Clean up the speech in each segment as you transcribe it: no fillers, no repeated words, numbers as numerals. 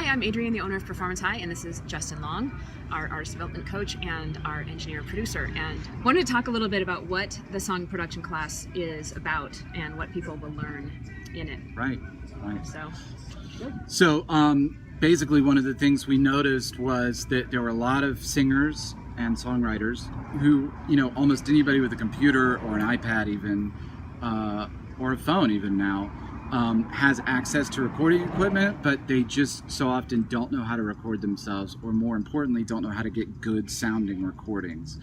Hi, I'm Adrienne, the owner of Performance High, and this is Justin Long, our artist development coach and our engineer and producer. And I wanted to talk a little bit about what the song production class is about and what people will learn in it. Right. So, Basically, one of the things we noticed was that there were a lot of singers and songwriters who, almost anybody with a computer or an iPad even, or a phone even now, has access to recording equipment, but they just so often don't know how to record themselves, or more importantly, don't know how to get good sounding recordings.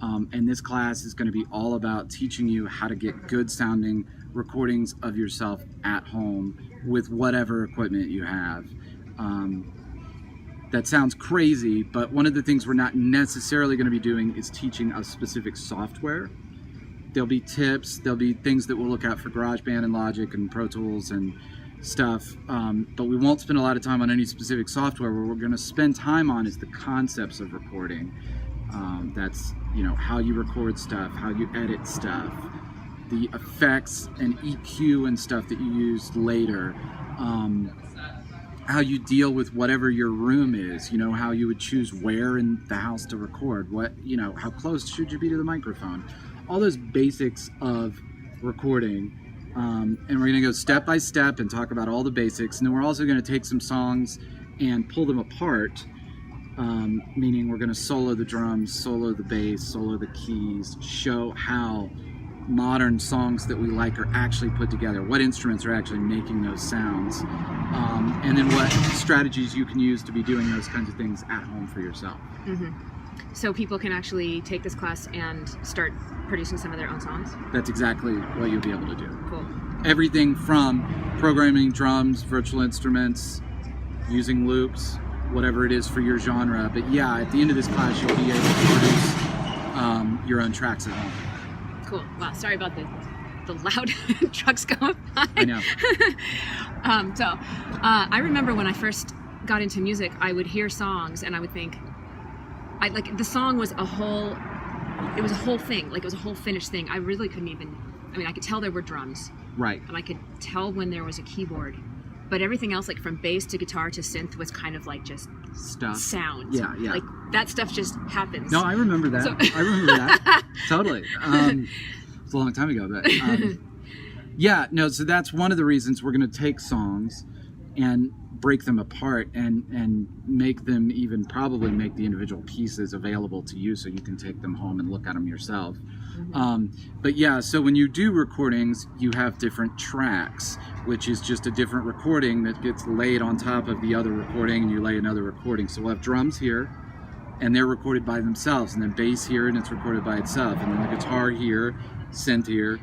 And this class is going to be all about teaching you how to get good sounding recordings of yourself at home with whatever equipment you have. That sounds crazy, but one of the things we're not necessarily going to be doing is teaching a specific software. There'll be tips, there'll be things that we'll look at for GarageBand and Logic and Pro Tools and stuff, but we won't spend a lot of time on any specific software. What we're going to spend time on is the concepts of recording. That's, how you record stuff, how you edit stuff, the effects and EQ and stuff that you use later, how you deal with whatever your room is, how you would choose where in the house to record, how close should you be to the microphone, all those basics of recording. And we're going to go step by step and talk about all the basics. And then we're also going to take some songs and pull them apart, meaning we're going to solo the drums, solo the bass, solo the keys, show how modern songs that we like are actually put together, what instruments are actually making those sounds, and then what strategies you can use to be doing those kinds of things at home for yourself. Mm-hmm. So people can actually take this class and start producing some of their own songs? That's exactly what you'll be able to do. Cool. Everything from programming drums, virtual instruments, using loops, whatever it is for your genre. But yeah, at the end of this class, you'll be able to produce your own tracks at home. Cool. Wow, sorry about the loud trucks going by. I know. I remember when I first got into music, I would hear songs and I would think, the song was a whole thing, it was a whole finished thing. I really couldn't even, I could tell there were drums. Right. And I could tell when there was a keyboard. But everything else, from bass to guitar to synth, was kind of just stuff. Sounds. Yeah. That stuff just happens. No, I remember that. I remember that. Totally. It's a long time ago, but so that's one of the reasons we're going to take songs and break them apart and make them, even probably make the individual pieces available to you so you can take them home and look at them yourself. Mm-hmm. So when you do recordings, you have different tracks, which is just a different recording that gets laid on top of the other recording, and you lay another recording. So we'll have drums here, and they're recorded by themselves, and then bass here, and it's recorded by itself, and then the guitar here, synth here,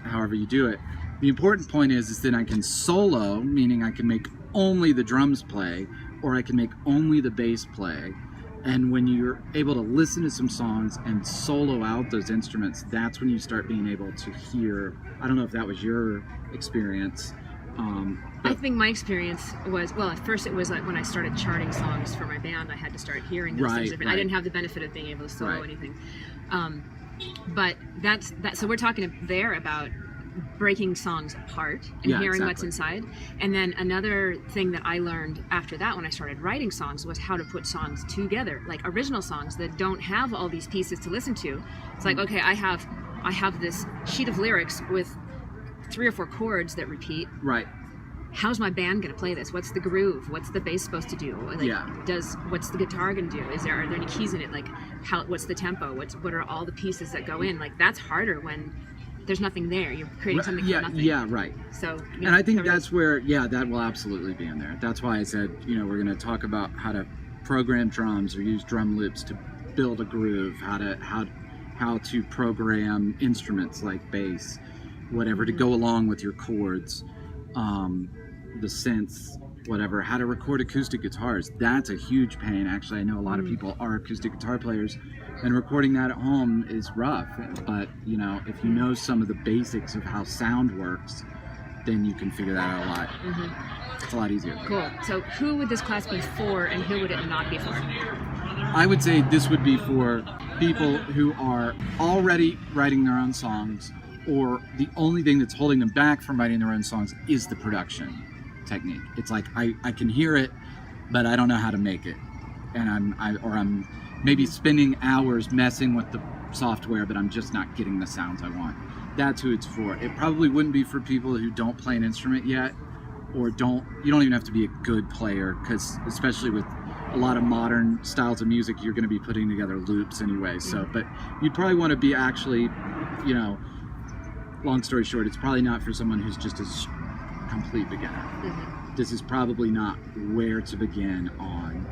however you do it. The important point is that I can solo, meaning I can make only the drums play, or I can make only the bass play. And when you're able to listen to some songs and solo out those instruments, that's when you start being able to hear. I don't know if that was your experience. I think my experience was, at first it was when I started charting songs for my band, I had to start hearing those things. Right. I didn't have the benefit of being able to solo anything. But that's that. So we're talking there about breaking songs apart and hearing what's inside. And then another thing that I learned after that when I started writing songs was how to put songs together, original songs that don't have all these pieces to listen to. It's okay, I have this sheet of lyrics with 3 or 4 chords that repeat. Right. How's my band going to play this? What's the groove? What's the bass supposed to do? What's the guitar going to do? Are there any keys in it? What's the tempo? What are all the pieces that go in? That's harder when there's nothing there. You're creating something from nothing. Yeah, right. So, and I think that's where, that will absolutely be in there. That's why I said, we're going to talk about how to program drums or use drum loops to build a groove, how to program instruments like bass, whatever, to go along with your chords, the synths, whatever, how to record acoustic guitars. That's a huge pain. Actually, I know a lot of people are acoustic guitar players, and recording that at home is rough. But, if you know some of the basics of how sound works, then you can figure that out a lot. Mm-hmm. It's a lot easier. Cool. So who would this class be for, and who would it not be for? I would say this would be for people who are already writing their own songs, or the only thing that's holding them back from writing their own songs is the production technique. It's I can hear it, but I don't know how to make it, and I'm maybe spending hours messing with the software, but I'm just not getting the sounds I want. That's who it's for. It probably wouldn't be for people who don't play an instrument yet, or you don't even have to be a good player, because especially with a lot of modern styles of music, you're going to be putting together loops anyway. So, but you'd probably want to be actually, you know, long story short, it's probably not for someone who's just a complete beginner. This is probably not where to begin on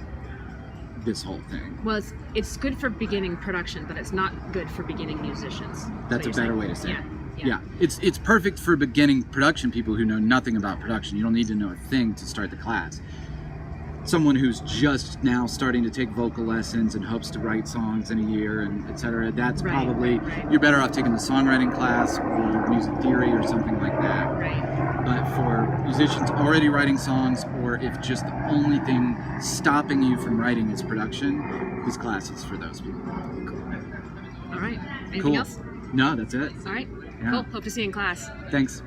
this whole thing. Well, it's good for beginning production, but it's not good for beginning musicians. That's a better way to say it. Yeah. It's perfect for beginning production people who know nothing about production. You don't need to know a thing to start the class. Someone who's just now starting to take vocal lessons and hopes to write songs in a year and etc. That's probably you're better off taking the songwriting class or music theory or something like that. Right. But for musicians already writing songs, or if just the only thing stopping you from writing is production, this class is for those people. Cool. All right. Anything else? No, that's it. All right. Yeah. Cool. Hope to see you in class. Thanks.